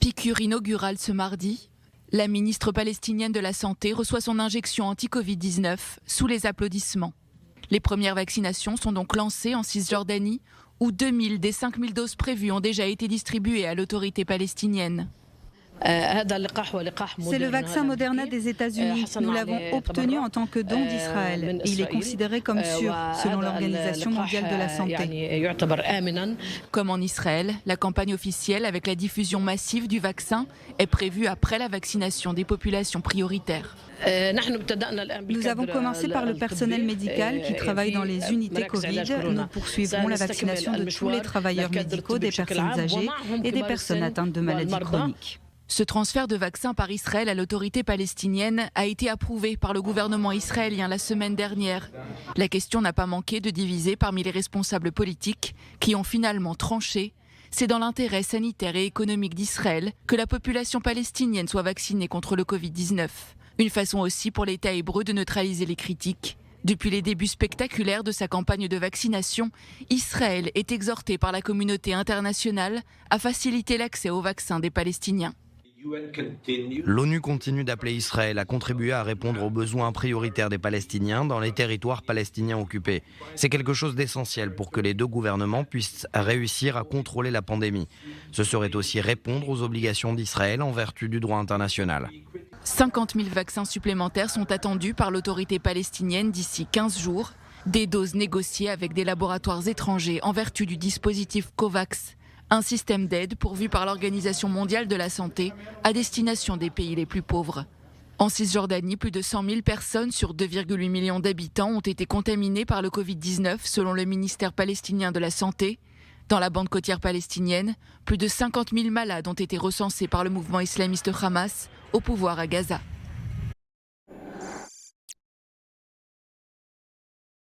Piqûre inaugurale ce mardi. La ministre palestinienne de la Santé reçoit son injection anti-Covid-19 sous les applaudissements. Les premières vaccinations sont donc lancées en Cisjordanie, où 2000 des 5000 doses prévues ont déjà été distribuées à l'autorité palestinienne. C'est le vaccin Moderna des États-Unis. Nous l'avons obtenu en tant que don d'Israël. Et il est considéré comme sûr, selon l'Organisation mondiale de la santé. Comme en Israël, la campagne officielle avec la diffusion massive du vaccin est prévue après la vaccination des populations prioritaires. Nous avons commencé par le personnel médical qui travaille dans les unités Covid. Nous poursuivrons la vaccination de tous les travailleurs médicaux, des personnes âgées et des personnes atteintes de maladies chroniques. Ce transfert de vaccins par Israël à l'autorité palestinienne a été approuvé par le gouvernement israélien la semaine dernière. La question n'a pas manqué de diviser parmi les responsables politiques qui ont finalement tranché. C'est dans l'intérêt sanitaire et économique d'Israël que la population palestinienne soit vaccinée contre le Covid-19. Une façon aussi pour l'État hébreu de neutraliser les critiques. Depuis les débuts spectaculaires de sa campagne de vaccination, Israël est exhorté par la communauté internationale à faciliter l'accès aux vaccins des Palestiniens. L'ONU continue d'appeler Israël à contribuer à répondre aux besoins prioritaires des Palestiniens dans les territoires palestiniens occupés. C'est quelque chose d'essentiel pour que les deux gouvernements puissent réussir à contrôler la pandémie. Ce serait aussi répondre aux obligations d'Israël en vertu du droit international. 50 000 vaccins supplémentaires sont attendus par l'autorité palestinienne d'ici 15 jours. Des doses négociées avec des laboratoires étrangers en vertu du dispositif COVAX. Un système d'aide pourvu par l'Organisation mondiale de la santé à destination des pays les plus pauvres. En Cisjordanie, plus de 100 000 personnes sur 2,8 millions d'habitants ont été contaminées par le Covid-19 selon le ministère palestinien de la Santé. Dans la bande côtière palestinienne, plus de 50 000 malades ont été recensés par le mouvement islamiste Hamas au pouvoir à Gaza.